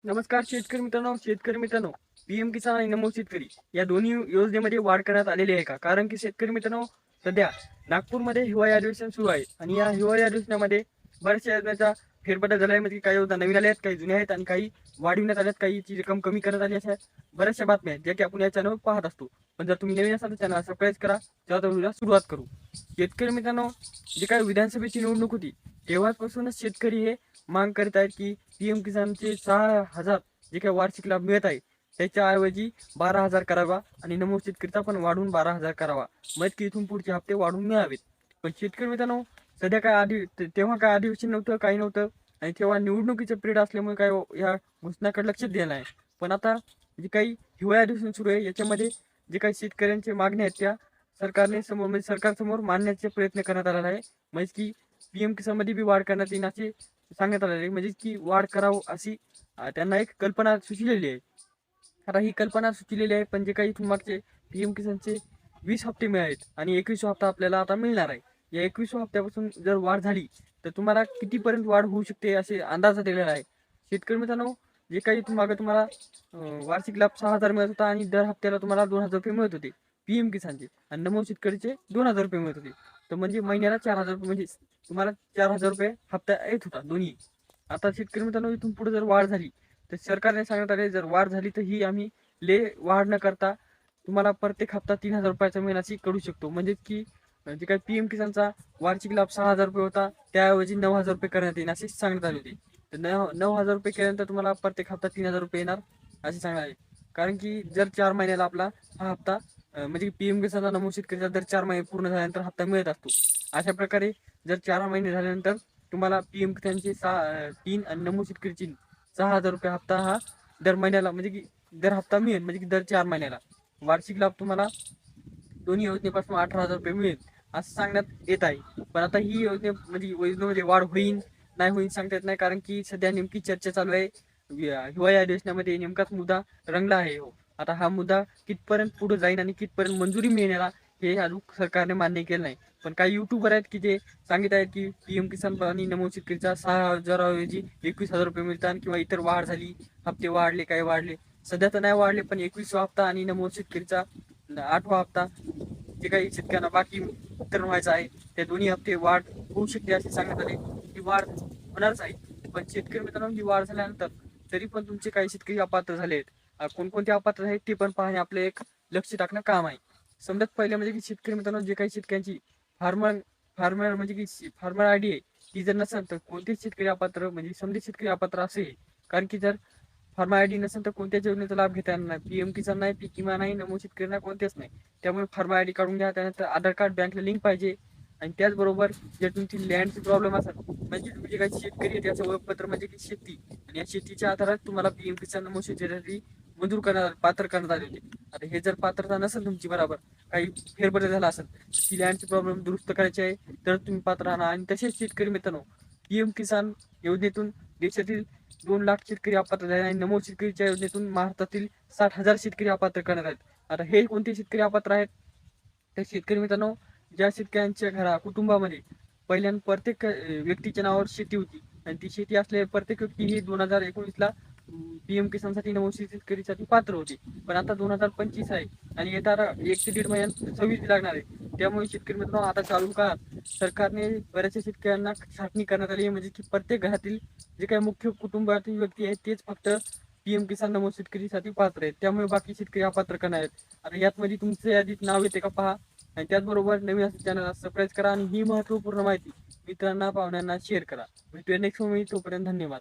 नमस्कार शेतकरी मित्रांनो, पीएम किसान आणि नमो शेतकरी या दोन्ही योजनेमध्ये वाढ करण्यात आलेली आहे का? कारण की शेतकरी मित्रांनो, सध्या नागपूरमध्ये हिवाळी अधिवेशन सुरू आहे आणि या हिवाळी अधिवेशनामध्ये बऱ्याचशा योजनेचा फेरबदल झाला आहे. म्हणजे काही योजना नवीन आल्या आहेत, काही जुन्या आहेत आणि काही वाढविण्यात आल्यात, काहीची रक्कम कमी करण्यात आली. अशा बऱ्याचशा बातम्या आहेत ज्या की आपण या चॅनलवर पाहत असतो. पण जर तुम्ही नवीन असाल तर चॅनल सबस्क्राईब करा. तेव्हा तर सुरुवात करू. शेतकरी मित्रांनो, जे काही विधानसभेची निवडणूक होती तेव्हापासूनच शेतकरी हे माग करत आहेत की पीएम किसानचे 6,000 जे काही वार्षिक लाभ मिळत आहे त्याच्याऐवजी 12,000 करावा आणि नमो शेतकरीचा पण वाढवून 12,000 करावा, मग की इथून पुढचे हप्ते वाढवून मिळावेत. पण शेतकरी मित्रांनो, सध्या काय तेव्हा काय अधिवेशन नव्हतं, काही नव्हतं आणि तेव्हा निवडणुकीचं पिरियड असल्यामुळे काय या घोषणाकडे लक्ष दिलं नाही. पण आता जे काही हिवाळी अधिवेशन सुरू आहे याच्यामध्ये जे काही शेतकऱ्यांच्या मागण्या आहेत त्या सरकारसमोर मांडण्याचा प्रयत्न करण्यात आलेला आहे. म्हणजे की पीएम किसान मध्ये बी वाढ करण्यात येईल असे सांगण्यात आलेले आहे. म्हणजे की वाढ करावं अशी त्यांना एक कल्पना सुचलेली आहे. आता ही कल्पना सुचलेली आहे, पण जे काही इथून मागचे पीएम किसानचे 20 हप्ते मिळालेत आणि 21वा हप्ता आपल्याला आता मिळणार आहे. या 21व्या हप्त्यापासून जर वाढ झाली तर तुम्हाला कितीपर्यंत वाढ होऊ शकते असे अंदाज दिलेला आहे. शेतकरी मित्रांनो, जे काही इथून मागे तुम्हाला वार्षिक लाभ 6,000 मिळत होता आणि दर हप्त्याला तुम्हाला 2,000 रुपये मिळत होते पीएम किसानचे आणि नमो शेतकरीचे 2,000 रुपये मिळत होते. तर म्हणजे महिन्याला 4,000 रुपये, म्हणजे तुम्हाला 4,000 रुपये हप्ता येत होता दोन्ही. आता शेतकरी मित्रांनो, इथून पुढे जर वाढ झाली तर सरकारने सांगण्यात आले, जर वाढ झाली तर ही आम्ही वाढ न करता तुम्हाला प्रत्येक हप्ता 3,000 रुपयाचा मिळेल अशी करू शकतो. म्हणजे की जे काही पीएम किसानचा वार्षिक लाभ 6,000 रुपये होता त्याऐवजी 9,000 रुपये करण्यात येईल असे सांगण्यात आले होते. तर 9,000 रुपये केल्यानंतर तुम्हाला प्रत्येक हप्ता 3,000 रुपये येणार असे सांगणार आहे. कारण की जर 4 महिन्याला आपला हा हप्ता म्हणजे पीएम किसानचा नमो शेतकरीचा दर 4 महिने पूर्ण झाल्यानंतर हप्ता मिळत असतो. अशा प्रकारे जर 4 महिने झाल्यानंतर तुम्हाला पीएम किसानचे 3 आणि नमो शेतकरीची 6,000 रुपये हप्ता हा दर महिन्याला, म्हणजे की दर हप्ता मिळेल. म्हणजे की दर 4 महिन्याला वार्षिक लाभ तुम्हाला दोन्ही योजनेपासून 18,000 रुपये मिळेल असं सांगण्यात येत आहे. पण आता ही योजनेमध्ये वाढ होईल नाही होईल सांगता येत नाही, कारण की सध्या नेमकी चर्चा चालू आहे. हिवाळी अधिवेशनामध्ये नेमकाच मुद्दा रंगला आहे. हो, आता हा मुद्दा कितपर्यंत पुढे जाईल आणि कितपर्यंत मंजुरी मिळणार हे अजून सरकारने मान्य केलं नाही. पण काही युट्यूबर आहेत की जे सांगित आहेत की पीएम किसान आणि नमो शेतकरीचा 6,000 ऐवजी 21,000 रुपये मिळतात किंवा इतर वाढ झाली, हप्ते वाढले, काय वाढले. सध्या तर नाही वाढले, पण 21वा हप्ता आणि नमो शेतकरीचा 8वा हप्ता जे काही शेतकऱ्यांना बाकी वितरण व्हायचं आहे त्या दोन्ही हप्ते वाढ होऊ शकते असे सांगण्यात आले. ही वाढ होणारच आहे. पण शेतकरी मित्रांनो, ही वाढ झाल्यानंतर तरी पण तुमचे काही शेतकरी अपात्र झाले आहेत. कोणकोणते अपात्र आहेत ते पण पाहणे आपले एक लक्ष टाकणं काम आहे. समजत पहिले म्हणजे की शेतकरी मित्रांनो, जे काही शेतकऱ्यांची फार्मर फार्मर म्हणजे की फार्मर आयडी आहे ती जर नसेल तर कोणतेच शेतकरी अपात्र, म्हणजे समजे शेतकरी अपात्र असेल. कारण की जर फार्मर आयडी नसेल तर कोणत्याच योजनेचा लाभ घेता येणार नाही. पीएम किसान नाही, पीक विमा नाही, नमो शेतकरी नाही, कोणतेच नाही. त्यामुळे फार्मर आयडी काढून घ्या. त्यानंतर आधार कार्ड बँकला लिंक पाहिजे आणि त्याचबरोबर जर तुमची लँडची प्रॉब्लेम असेल, म्हणजे तुम्ही जे काही शेतकरी आहे त्याचं ओळखपत्र म्हणजे की शेती, आणि या शेतीच्या आधारात तुम्हाला पीएम किसान नमो शेतकरी मंजूर करणार पात्र करण्यात आले होते. आता हे जर पात्रता नसेल तुमची बरोबर, काही फेरबदल झाला असेल तर ती लँडची प्रॉब्लेम दुरुस्त करायची आहे तर तुम्ही पात्र राहणार. आणि तसेच शेतकरी मित्रांनो, पीएम किसान योजनेतून देशातील 2 लाख शेतकरी अपात्र झाले आणि नमो शेतकरीच्या योजनेतून महाराष्ट्रातील 60,000 शेतकरी अपात्र करण्यात आहेत. आता हे कोणते शेतकरी अपात्र आहेत? तर शेतकरी मित्रांनो, ज्या शेतकऱ्यांच्या कुटुंबामध्ये पहिल्यांदा प्रत्येक व्यक्तीच्या नावावर शेती होती आणि ती शेती असलेल्या प्रत्येक व्यक्ती ही 2019ला पीएम किसानसाठी नमो शेतकरीसाठी पात्र होती. पण आता 2025 आहे आणि येणारा 1 ते 1.5 महिन्यात 26 लागणार आहे. त्यामुळे शेतकरी मित्रांनो, आता चालू काळात सरकारने बऱ्याचशा शेतकऱ्यांना छाटणी करण्यात आली आहे. म्हणजे की प्रत्येक घरातील जे काही मुख्य कुटुंबातील व्यक्ती आहेत तेच फक्त पीएम किसान नमो शेतकरीसाठी पात्र आहेत. त्यामुळे बाकी शेतकरी अपात्र करणार आहेत. आता यातमध्ये तुमचं यादीत नाव येते का पहा. आणि त्याचबरोबर नवीन असं चॅनलला सबस्क्राईब करा आणि ही महत्त्वपूर्ण माहिती मित्रांना पाहुण्यांना शेअर करा. भेटूया नेक्स्ट मूवी, तोपर्यंत धन्यवाद.